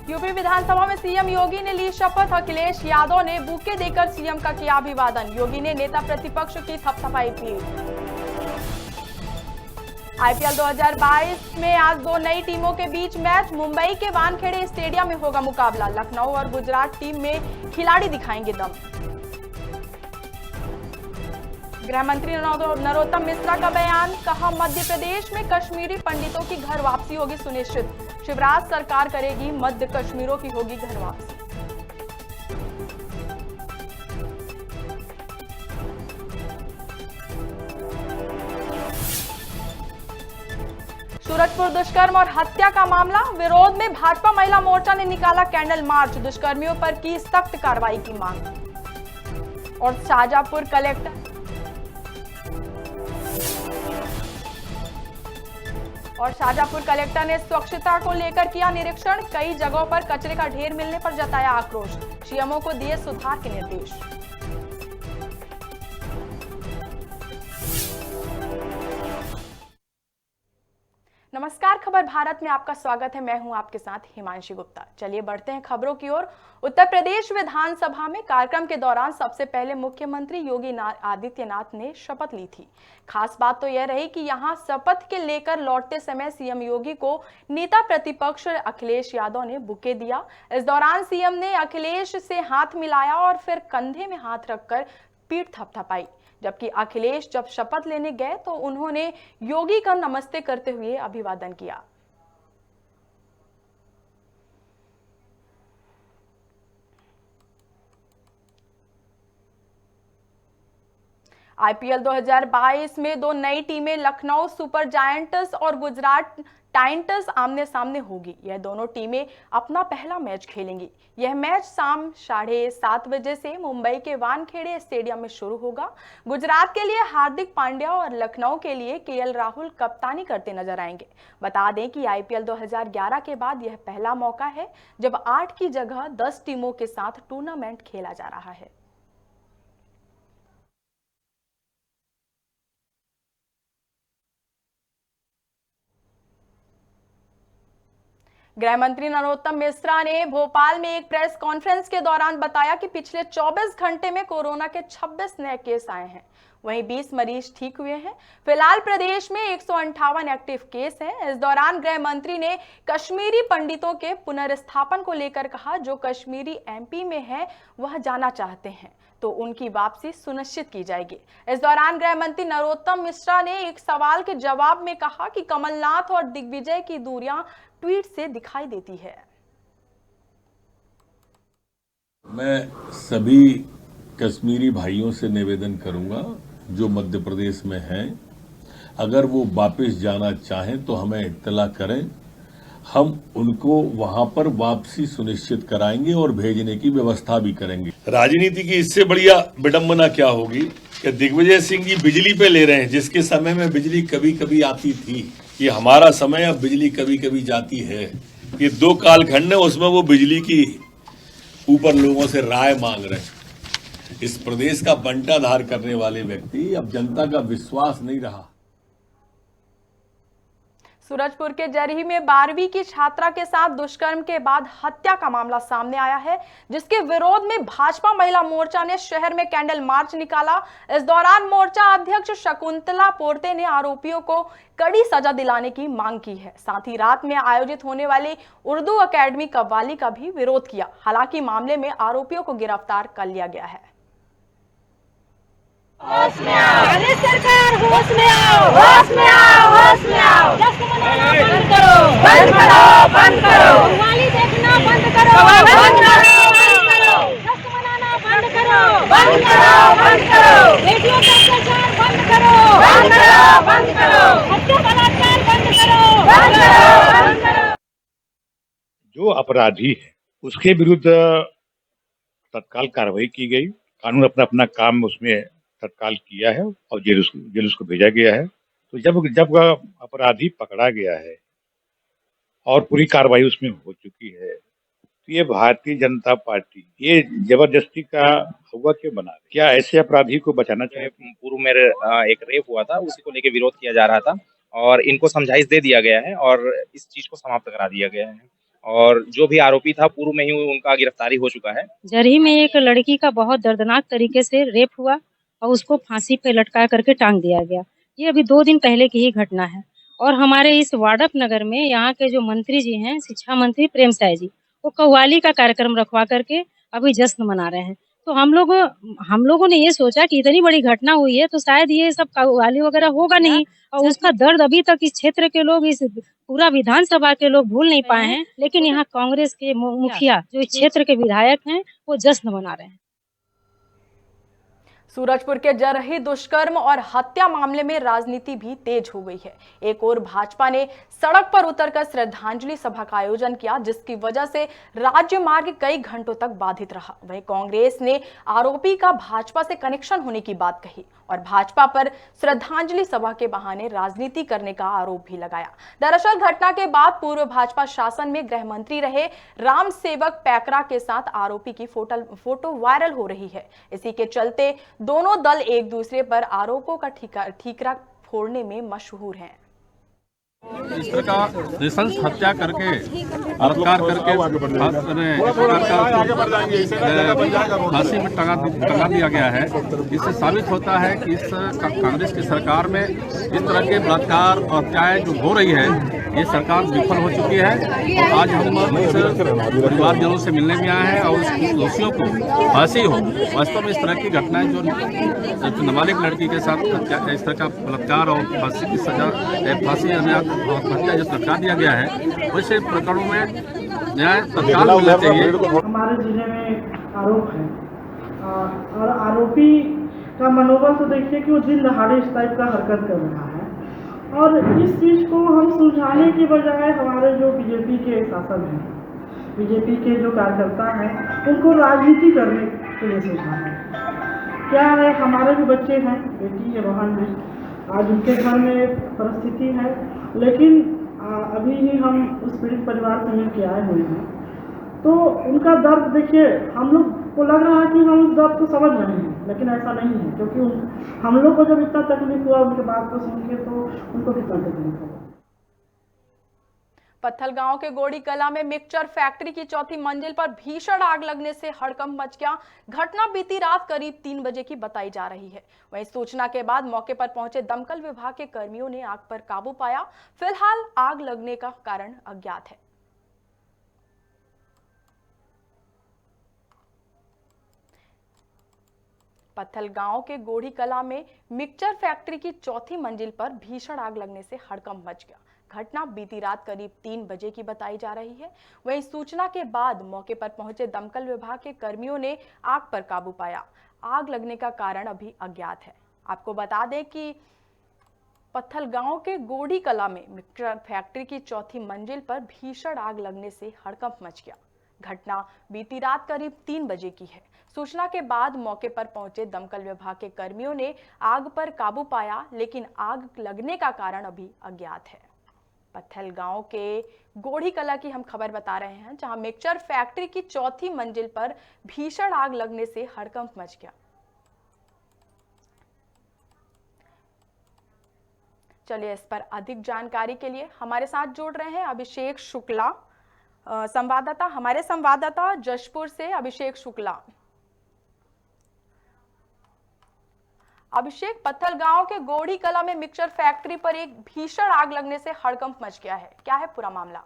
UP विधानसभा में CM योगी ने ली शपथ। अखिलेश यादव ने बुके देकर सीएम का किया अभिवादन। योगी ने नेता प्रतिपक्ष की थपथपाई पीठ। आईपीएल 2022 में आज दो नई टीमों के बीच मैच। मुंबई के वानखेड़े स्टेडियम में होगा मुकाबला। लखनऊ और गुजरात टीम में खिलाड़ी दिखाएंगे दम। गृह मंत्री नरोत्तम मिश्रा का बयान, कहा मध्य प्रदेश में कश्मीरी पंडितों की घर वापसी होगी सुनिश्चित। शिवराज सरकार करेगी, मध्य कश्मीरों की होगी घर वापसी। सूरजपुर दुष्कर्म और हत्या का मामला। विरोध में भाजपा महिला मोर्चा ने निकाला कैंडल मार्च। दुष्कर्मियों पर की सख्त कार्रवाई की मांग। और शाहजहांपुर कलेक्टर ने स्वच्छता को लेकर किया निरीक्षण। कई जगहों पर कचरे का ढेर मिलने पर जताया आक्रोश। सीएमओ को दिए सुधार के निर्देश। नमस्कार, खबर भारत में आपका स्वागत है। मैं हूं आपके साथ हिमांशी गुप्ता। चलिए बढ़ते हैं खबरों की ओर। उत्तर प्रदेश विधानसभा में कार्यक्रम के दौरान सबसे पहले मुख्यमंत्री योगी आदित्यनाथ ने शपथ ली थी। खास बात तो यह रही कि यहां शपथ के लेकर लौटते समय सीएम योगी को नेता प्रतिपक्ष अखिलेश यादव ने बुके दिया। इस दौरान सीएम ने अखिलेश से हाथ मिलाया और फिर कंधे में हाथ रखकर पीठ थपथपाई। जबकि अखिलेश जब शपथ लेने गए तो उन्होंने योगी का नमस्ते करते हुए अभिवादन किया। आईपीएल 2022 में दो नई टीमें लखनऊ सुपर जायंट्स और गुजरात टाइटंस आमने सामने होगी। यह दोनों टीमें अपना पहला मैच खेलेंगी। यह मैच शाम 7:30 बजे से मुंबई के वानखेड़े स्टेडियम में शुरू होगा। गुजरात के लिए हार्दिक पांड्या और लखनऊ के लिए केएल राहुल कप्तानी करते नजर आएंगे। बता दें कि आईपीएल 2011 के बाद यह पहला मौका है जब 8 की जगह 10 टीमों के साथ टूर्नामेंट खेला जा रहा है। गृह मंत्री नरोत्तम मिश्रा ने भोपाल में एक प्रेस कॉन्फ्रेंस के दौरान बताया कि पिछले 24 घंटे में कोरोना के 26 नए केस आए हैं। वहीं 20 मरीज ठीक हुए हैं। फिलहाल प्रदेश में 158 एक्टिव केस हैं। इस दौरान गृह मंत्री ने कश्मीरी पंडितों के पुनर्स्थापन को लेकर कहा, जो कश्मीरी एमपी में है वह जाना चाहते हैं तो उनकी वापसी सुनिश्चित की जाएगी। इस दौरान गृह मंत्री नरोत्तम मिश्रा ने एक सवाल के जवाब में कहा कि कमलनाथ और दिग्विजय की दूरियां ट्वीट से दिखाई देती है। मैं सभी कश्मीरी भाइयों से निवेदन करूंगा जो मध्य प्रदेश में हैं, अगर वो वापस जाना चाहें तो हमें इत्तला करें। हम उनको वहां पर वापसी सुनिश्चित कराएंगे और भेजने की व्यवस्था भी करेंगे। राजनीति की इससे बढ़िया विडंबना क्या होगी कि दिग्विजय सिंह जी बिजली पे ले रहे हैं, जिसके समय में बिजली कभी कभी आती थी। ये हमारा समय, अब बिजली कभी कभी जाती है। ये 2 कालखंड है, उसमें वो बिजली की ऊपर लोगों से राय मांग रहे हैं। इस प्रदेश का बंटाधार करने वाले व्यक्ति अब जनता का विश्वास नहीं रहा। सूरजपुर के जरही में 12वीं की छात्रा के साथ दुष्कर्म के बाद हत्या का मामला सामने आया है, जिसके विरोध में भाजपा महिला मोर्चा ने शहर में कैंडल मार्च निकाला। इस दौरान मोर्चा अध्यक्ष शकुंतला पोर्ते ने आरोपियों को कड़ी सजा दिलाने की मांग की है। साथ ही रात में आयोजित होने वाली उर्दू अकेडमी कव्वाली का भी विरोध किया। हालांकि मामले में आरोपियों को गिरफ्तार कर लिया गया है। होश में आओ, सरकार होश में आओ, होश में आओ, होश में आओ। जश्न मनाना बंद करो, बंद करो, बंद करो। कव्वाली देखना बंद करो, बंद करो, बंद करो। जश्न मनाना बंद करो, बंद करो, बंद करो। बेटियों का अत्याचार बंद करो, बंद करो, बंद करो। हत्या बलात्कार बंद करो, बंद करो, बंद करो। जो अपराधी है उसके विरुद्ध तत्काल कार्रवाई की गई। कानून अपना अपना काम उसमें तत्काल किया है और जेल उसको भेजा गया है। तो जब अपराधी पकड़ा गया है और पूरी कार्रवाई उसमें हो चुकी है, तो ये भारतीय जनता पार्टी ये जबरदस्ती का हुआ क्यों बना रही? क्या ऐसे अपराधी को बचाना चाहिए? पूर्व में एक रेप हुआ था, उसी को लेके विरोध किया जा रहा था और इनको समझाइश दे दिया गया है और इस चीज को समाप्त करा दिया गया है। और जो भी आरोपी था पूर्व में ही उनका गिरफ्तारी हो चुका है। जरही में एक लड़की का बहुत दर्दनाक तरीके से रेप हुआ और उसको फांसी पे लटका करके टांग दिया गया। ये अभी 2 दिन पहले की ही घटना है। और हमारे इस वार्डप नगर में यहाँ के जो मंत्री जी हैं, शिक्षा मंत्री प्रेम साय जी, वो कव्वाली का कार्यक्रम रखवा करके अभी जश्न मना रहे हैं। तो हम लोगों ने ये सोचा कि इतनी बड़ी घटना हुई है तो शायद ये सब कव्वाली वगैरह होगा नहीं, और उसका दर्द अभी तक इस क्षेत्र के लोग, इस पूरा विधानसभा के लोग भूल नहीं पाए हैं। लेकिन यहाँ कांग्रेस के मुखिया जो इस क्षेत्र के विधायक हैं वो जश्न मना रहे हैं। सूरजपुर के जरही दुष्कर्म और हत्या मामले में राजनीति भी तेज हो गई है। एक और भाजपा ने सड़क पर उतरकर श्रद्धांजलि सभा का आयोजन किया, जिसकी वजह से राज्य मार्ग कई घंटों तक बाधित रहा। वहीं कांग्रेस ने आरोपी का भाजपा से कनेक्शन होने की बात कही और भाजपा पर श्रद्धांजलि सभा के बहाने राजनीति करने का आरोप भी लगाया। दरअसल घटना के बाद पूर्व भाजपा शासन में गृह मंत्री रहे राम सेवक पैकरा के साथ आरोपी की फोटो वायरल हो रही है। इसी के चलते दोनों दल एक दूसरे पर आरोपों का ठीकरा फोड़ने में मशहूर हैं। इस तरह का नृशंस हत्या करके बलात्कार करके फांसी में टंगा दिया गया है। इससे साबित होता है कि इस कांग्रेस की सरकार में इस तरह के बलात्कार और हत्याएं जो हो रही है, ये सरकार विफल हो चुकी है। और आज हम इस परिवारजनों से मिलने में आए हैं और उस दोषियों को फांसी हो। वास्तव में इस तरह की घटनाएं जो नाबालिग लड़की के साथ इस तरह का बलात्कार और फांसी की सजा, फांसी हत्या जो सरकार दिया गया है, वैसे प्रकरणों में न्याय तत्काल मिलना चाहिए। हमारे जिले में आरोप है और आरोपी का मनोबल तो देखिए कि वो दिन दहाड़े इस टाइप का हरकत कर रहा है। और इस चीज़ को हम सुलझाने की बजाय हमारे जो बीजेपी के शासन हैं, बीजेपी के जो कार्यकर्ता हैं, उनको राजनीति करने के लिए सुलझा है। क्या है, हमारे भी बच्चे हैं, बेटी है, बहन है, आज उनके घर में परिस्थिति है, लेकिन अभी ही हम उस पीड़ित परिवार से मिल के आए हुए हैं। तो उनका दर्द देखिए, हम लोग को लग रहा है कि हम उस दर्द को समझ रहे हैं, लेकिन ऐसा नहीं है, क्योंकि हम लोग को जब इतना तकलीफ हुआ उनके बात को सुन के, तो उनको कितना तकलीफ हुआ। पत्थल गांव के गोड़ी कला में मिक्सचर फैक्ट्री की चौथी मंजिल पर भीषण आग लगने से हड़कंप मच गया। घटना बीती रात करीब 3 बजे की बताई जा रही है। वहीं सूचना के बाद मौके पर पहुंचे दमकल विभाग के कर्मियों ने आग पर काबू पाया। फिलहाल आग लगने का कारण अज्ञात है। पत्थल गांव के गोड़ी कला में मिक्सचर फैक्ट्री की चौथी मंजिल पर भीषण आग लगने से हड़कंप मच गया। घटना बीती रात करीब 3 बजे की बताई जा रही है। वहीं सूचना के बाद मौके पर पहुंचे दमकल विभाग के कर्मियों ने आग पर काबू पाया। आग लगने का कारण अभी अज्ञात है। आपको बता दें कि पत्थल गांव के गोड़ी कला में मिक्सचर फैक्ट्री की चौथी मंजिल पर भीषण आग लगने से हड़कंप मच गया। घटना बीती रात करीब 3 बजे की है। सूचना के बाद मौके पर पहुंचे दमकल विभाग के कर्मियों ने आग पर काबू पाया, लेकिन आग लगने का कारण अभी अज्ञात है। पत्थल गांव के गोड़ी कला की हम खबर बता रहे हैं, जहां मिक्सचर फैक्ट्री की चौथी मंजिल पर भीषण आग लगने से हड़कंप मच गया। चलिए इस पर अधिक जानकारी के लिए हमारे साथ जुड़ रहे हैं अभिषेक शुक्ला, संवाददाता, हमारे संवाददाता जशपुर से अभिषेक शुक्ला। अभिषेक, पत्थल गांव के गोड़ी कला में मिक्सचर फैक्ट्री पर एक भीषण आग लगने से हड़कंप मच गया है, क्या है पूरा मामला?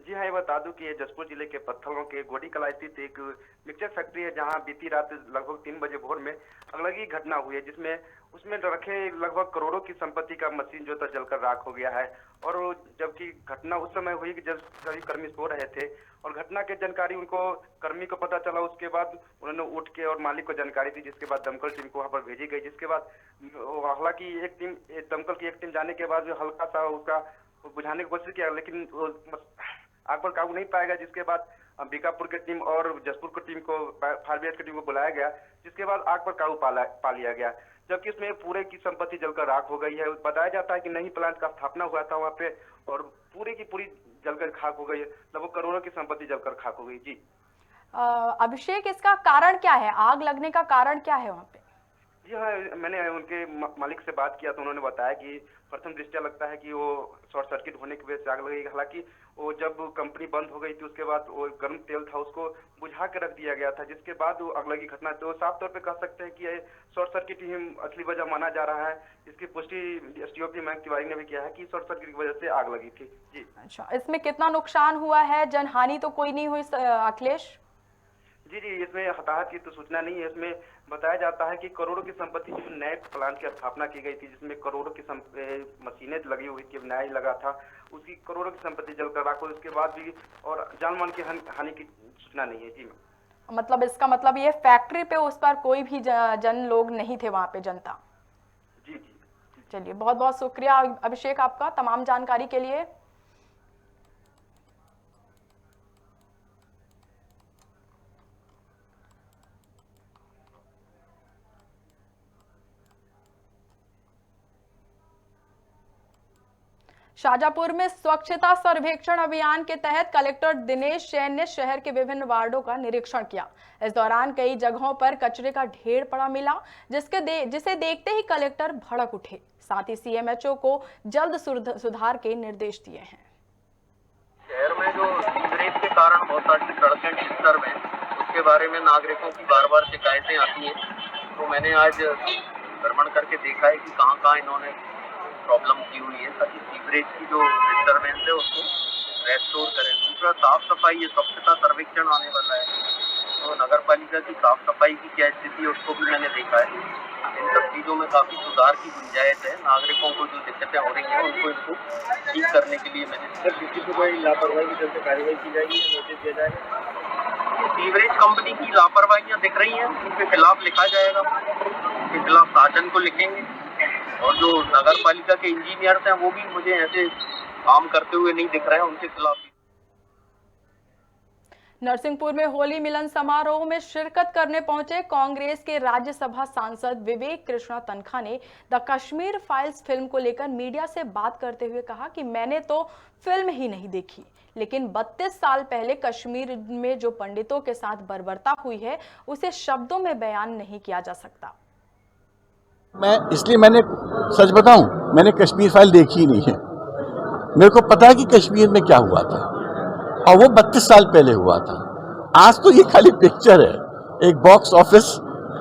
जी हाँ, ये बता दूं कि ये जशपुर जिले के पत्थल गांव के गोड़ी कला स्थित एक मिक्सचर फैक्ट्री है, जहां बीती रात लगभग 3 बजे भोर में अगलगी घटना हुई है, जिसमें उसमें रखे लगभग करोड़ों की संपत्ति का मशीन जो था जलकर राख हो गया है। और जबकि घटना उस समय हुई कि जब सभी कर्मी सो रहे थे और घटना की जानकारी उनको कर्मी को पता चला। उसके बाद उन्होंने उठ के और मालिक को जानकारी दी, जिसके बाद दमकल टीम को वहां पर भेजी गई। जिसके बाद हालांकि दमकल की एक टीम जाने के बाद हल्का सा उसका बुझाने की कोशिश किया, लेकिन आग पर काबू नहीं पाएगा। जिसके बाद बीकापुर की टीम और जशपुर की टीम को, फायर ब्रिगेड की टीम को बुलाया गया, जिसके बाद आग पर काबू पा लिया गया, जबकि इसमें पूरे की संपत्ति जलकर राख हो गई है। बताया जाता है कि नई प्लांट का स्थापना हुआ था वहाँ पे और पूरी की पूरी जलकर खाक हो गई है, लगभग करोड़ों की संपत्ति जलकर खाक हो गई। जी अभिषेक, इसका कारण क्या है? आग लगने का कारण क्या है वहाँ पे? जी हाँ, मैंने उनके मालिक से बात किया तो उन्होंने बताया कि प्रथम दृष्टया लगता है कि वो शॉर्ट सर्किट होने की वजह से आग लगी। हालांकि वो जब कंपनी बंद हो गई थी उसके बाद वो गर्म तेल था उसको बुझा के रख दिया गया था, जिसके बाद वो आग लगी घटना। तो साफ तौर पे कह सकते हैं कि ये शॉर्ट सर्किट ही असली वजह माना जा रहा है। इसकी पुष्टि एसडीओपी मयंक तिवारी ने भी किया है कि शॉर्ट सर्किट की वजह से आग लगी थी। जी अच्छा, इसमें कितना नुकसान हुआ है? जनहानि तो कोई नहीं हुई अखिलेश? जी जी, इसमें हताहत की तो सूचना नहीं है। इसमें बताया जाता है कि करोड़ों की संपत्ति जो नए प्लांट की स्थापना की गई थी, जिसमें करोड़ों की मशीनें लगी हुई थी, न्याय लगा था, उसकी करोड़ों की संपत्ति जलकर राख हुई। उसके बाद भी और जानमाल की हानि की सूचना नहीं है। जी मतलब इसका मतलब ये फैक्ट्री पे उस पर कोई भी जन लोग नहीं थे वहां पे, जनता? जी जी। चलिए, बहुत बहुत शुक्रिया अभिषेक आपका तमाम जानकारी के लिए। शाजापुर में स्वच्छता सर्वेक्षण अभियान के तहत कलेक्टर दिनेश जैन ने शहर के विभिन्न वार्डों का निरीक्षण किया। इस दौरान कई जगहों पर कचरे का ढेर पड़ा मिला, जिसे देखते ही कलेक्टर भड़क उठे। साथ ही सीएमएचओ को जल्द सुधार के निर्देश दिए हैं। शहर में जो सीवरेज के कारण बहुत सारी सड़कें डिस्टर्ब हैं, उसके बारे में नागरिकों की बार बार शिकायतें आती हैं। तो मैंने आज भ्रमण करके देखा है कि कहाँ कहाँ इन्होंने प्रॉब्लम की हुई है, ताकि सीवरेज की जो डिस्टर्बेंस है उसको रेस्टोर करें। दूसरा, साफ सफाई, ये स्वच्छता सर्वेक्षण आने वाला है, तो नगर पालिका की साफ सफाई की क्या स्थिति है उसको भी मैंने देखा है। इन सब चीज़ों में काफ़ी सुधार की गुंजाइश है। नागरिकों को जो दिक्कतें हो रही हैं उनको ठीक करने के लिए मैंने किसी को कोई लापरवाही की चलते कार्रवाई की जाएगी, नोटिस दिया जाएगा। सीवरेज कंपनी की लापरवाहियाँ दिख रही हैं, उनके खिलाफ लिखा जाएगा, उनके खिलाफ शासन को लिखेंगे। और जो नगर पालिका के इंजीनियर्स हैं वो भी मुझे ऐसे काम करते हुए नहीं दिख रहे हैं, उनके खिलाफ। नरसिंहपुर में होली मिलन समारोह में शिरकत करने पहुंचे कांग्रेस के राज्यसभा सांसद विवेक कृष्णा तनखा ने द कश्मीर फाइल्स फिल्म को लेकर मीडिया से बात करते हुए कहा कि मैंने तो फिल्म ही नहीं देखी, लेकिन 32 साल पहले कश्मीर में जो पंडितों के साथ बर्बरता हुई है उसे शब्दों में बयान नहीं किया जा सकता। मैंने सच बताऊं, मैंने कश्मीर फाइल देखी ही नहीं है। मेरे को पता है कि कश्मीर में क्या हुआ था और वो 32 साल पहले हुआ था। आज तो ये खाली पिक्चर है, एक बॉक्स ऑफिस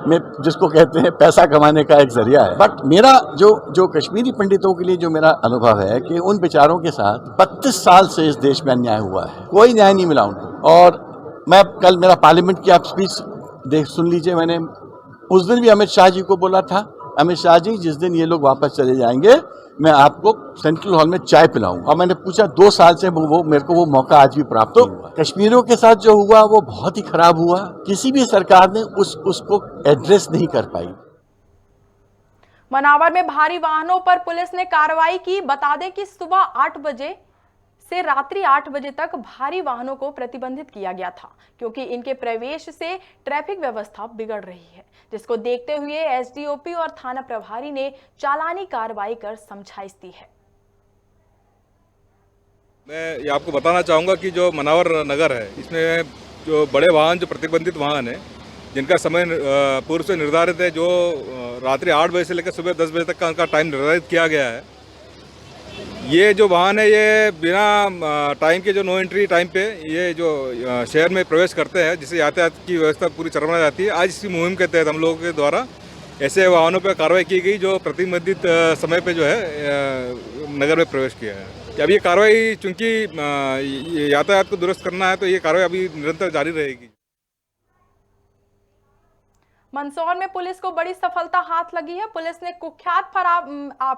में जिसको कहते हैं पैसा कमाने का एक जरिया है। बट मेरा जो कश्मीरी पंडितों के लिए जो मेरा अनुभव है कि उन बेचारों के साथ 32 साल से इस देश में अन्याय हुआ है, कोई न्याय नहीं मिला उनको। और मैं कल मेरा पार्लियामेंट की आप स्पीच सुन लीजिए, मैंने उस दिन भी अमित शाह जी को बोला था, अमित शाह जी जिस दिन ये लोग वापस चले जाएंगे मैं आपको सेंट्रल हॉल में चाय पिलाऊंगा। और मैंने पूछा 2 साल से वो मेरे को वो मौका आज भी प्राप्त नहीं हुआ। कश्मीरियों के साथ जो हुआ वो बहुत ही खराब हुआ, किसी भी सरकार ने उसको एड्रेस नहीं कर पाई। मनावर में भारी वाहनों पर पुलिस ने कार्रवाई की। बता दें कि सुबह 8 बजे से रात्रि 8 बजे तक भारी वाहनों को प्रतिबंधित किया गया था, क्योंकि इनके प्रवेश से ट्रैफिक व्यवस्था बिगड़ रही है, जिसको देखते हुए एसडीओपी और थाना प्रभारी ने चालानी कार्रवाई कर समझाइश दी है। मैं ये आपको बताना चाहूँगा कि जो मनावर नगर है, इसमें जो बड़े वाहन, जो प्रतिबंधित वाहन है, जिनका समय पूर्व से निर्धारित है, जो रात्रि 8 बजे से लेकर सुबह 10 बजे तक का उनका टाइम निर्धारित किया गया है, ये जो वाहन है ये बिना टाइम के, जो नो एंट्री टाइम पे ये जो शहर में प्रवेश करते हैं, जिससे यातायात की व्यवस्था पूरी चरमरा जाती है। आज इसी मुहिम के तहत हम लोगों के द्वारा ऐसे वाहनों पर कार्रवाई की गई जो प्रतिबंधित समय पे जो है नगर में प्रवेश किया है। अब ये कार्रवाई, चूँकि यातायात को दुरुस्त करना है, तो ये कार्रवाई अभी निरंतर जारी रहेगी। मंदसौर में पुलिस को बड़ी सफलता हाथ लगी है। पुलिस ने कुख्यात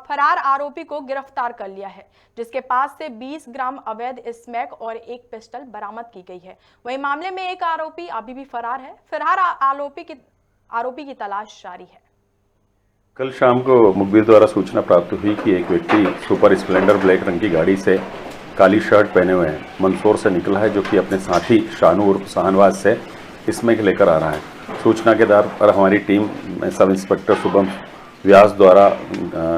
फरार आरोपी को गिरफ्तार कर लिया है, जिसके पास से 20 ग्राम अवैध स्मैक और एक पिस्टल बरामद की गई है। वहीं मामले में एक आरोपी अभी भी फरार है। फरार आरोपी की तलाश जारी है। कल शाम को मुखबिर द्वारा सूचना प्राप्त हुई कि एक व्यक्ति सुपर स्प्लेंडर ब्लैक रंग की गाड़ी से काली शर्ट पहने हुए मंदसौर से निकला है, जो कि अपने साथी शानू उर्फ शाहनवाज से स्मैक लेकर आ रहा है। सूचना के आधार पर हमारी टीम सब इंस्पेक्टर शुभम व्यास द्वारा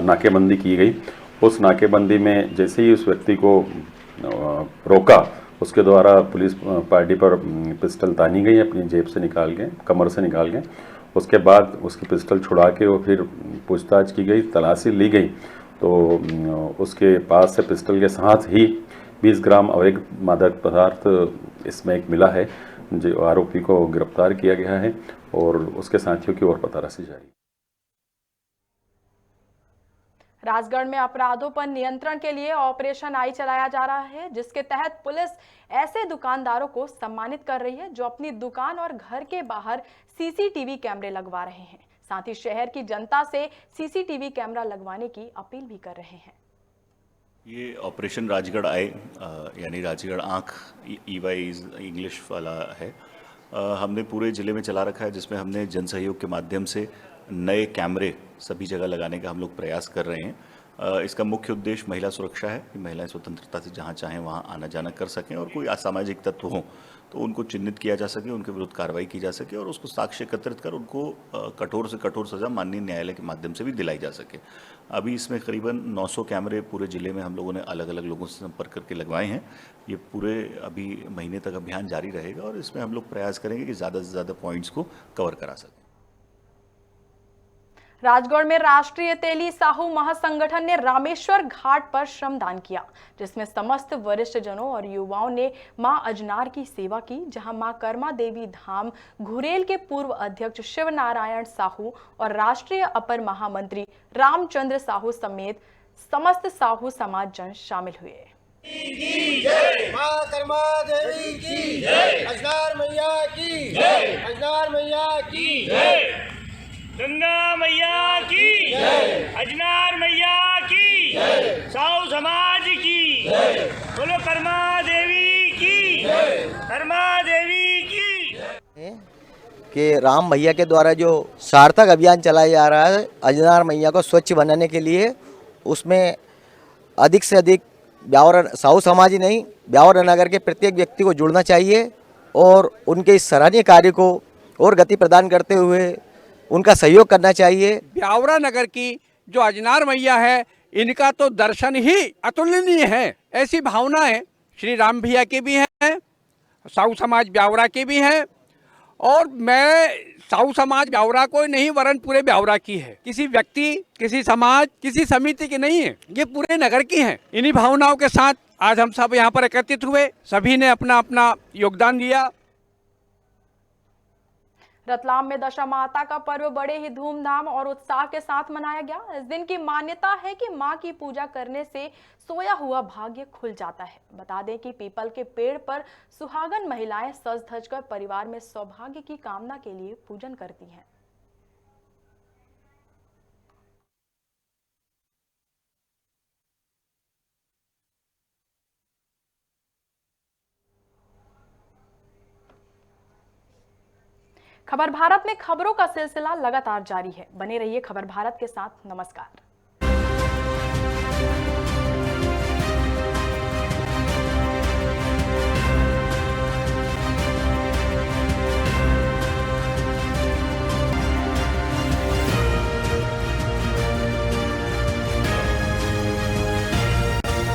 नाकेबंदी की गई। उस नाकेबंदी में जैसे ही उस व्यक्ति को रोका, उसके द्वारा पुलिस पार्टी पर पिस्टल तानी गई, अपनी जेब से निकाल के, कमर से निकाल के, उसके बाद उसकी पिस्टल छुड़ा के वो फिर पूछताछ की गई, तलाशी ली गई, तो उसके पास से पिस्टल के साथ ही 20 ग्राम अवैध मादक पदार्थ इसमें एक मिला है, जो आरोपी को गिरफ्तार किया गया है और उसके साथियों की और पताराशी जारी। राजगढ़ में अपराधों पर नियंत्रण के लिए ऑपरेशन आई चलाया जा रहा है, जिसके तहत पुलिस ऐसे दुकानदारों को सम्मानित कर रही है जो अपनी दुकान और घर के बाहर सीसीटीवी कैमरे लगवा रहे हैं। साथ ही शहर की जनता से सीसीटीवी कैमरा लगवाने की अपील भी कर रहे हैं। ये ऑपरेशन राजगढ़ आए यानी राजगढ़ आँख EY's इंग्लिश वाला है, हमने पूरे ज़िले में चला रखा है, जिसमें हमने जन सहयोग के माध्यम से नए कैमरे सभी जगह लगाने का हम लोग प्रयास कर रहे हैं। इसका मुख्य उद्देश्य महिला सुरक्षा है कि महिलाएं स्वतंत्रता से जहां चाहें वहां आना जाना कर सकें और कोई असामाजिक तत्व हो तो उनको चिन्हित किया जा सके, उनके विरुद्ध कार्रवाई की जा सके और उसको साक्ष्य एकत्रित कर उनको कठोर से कठोर सज़ा माननीय न्यायालय के माध्यम से भी दिलाई जा सके। अभी इसमें करीबन 900 कैमरे पूरे ज़िले में हम लोगों ने अलग अलग लोगों से संपर्क करके लगवाए हैं। ये पूरे अभी महीने तक अभियान जारी रहेगा और इसमें हम लोग प्रयास करेंगे कि ज़्यादा से ज़्यादा पॉइंट्स को कवर करा सकें। राजगढ़ में राष्ट्रीय तेली साहू महासंगठन ने रामेश्वर घाट पर श्रमदान किया, जिसमें समस्त वरिष्ठ जनों और युवाओं ने मां अजनार की सेवा की, जहां मां कर्मा देवी धाम घुरेल के पूर्व अध्यक्ष शिव नारायण साहू और राष्ट्रीय अपर महामंत्री रामचंद्र साहू समेत समस्त साहू समाज जन शामिल हुए। मां कर्मा देवी की जय, अजनार मैया की जय, अजनार मैया की जय, गंगा मैया की जय, अजनार मैया की जय, साहू समाज की जय, बोलो कर्मा देवी की जय, कर्मा देवी की जय। कि राम भैया के द्वारा जो सार्थक अभियान चलाया जा रहा है अजनार मैया को स्वच्छ बनाने के लिए, उसमें अधिक से अधिक ब्यावर साहू समाज ही नहीं ब्यावर नगर के प्रत्येक व्यक्ति को जुड़ना चाहिए और उनके इस सराहनीय कार्य को और गति प्रदान करते हुए उनका सहयोग करना चाहिए। ब्यावरा नगर की जो अजनार मैया है, इनका तो दर्शन ही अतुलनीय है। ऐसी भावनाएं श्री राम भैया की भी हैं, साहू समाज ब्यावरा की भी हैं और मैं साहू समाज ब्यावरा को नहीं वरन पूरे ब्यावरा की है। किसी व्यक्ति, किसी समाज, किसी समिति की नहीं है, ये पूरे नगर की है। इन्हीं भावनाओं के साथ आज हम सब यहाँ पर एकत्रित हुए, सभी ने अपना अपना योगदान दिया। रतलाम में दशा माता का पर्व बड़े ही धूमधाम और उत्साह के साथ मनाया गया। इस दिन की मान्यता है कि मां की पूजा करने से सोया हुआ भाग्य खुल जाता है। बता दें कि पीपल के पेड़ पर सुहागन महिलाएं सज धज कर परिवार में सौभाग्य की कामना के लिए पूजन करती हैं। खबर भारत में खबरों का सिलसिला लगातार जारी है। बने रहिए खबर भारत के साथ। नमस्कार।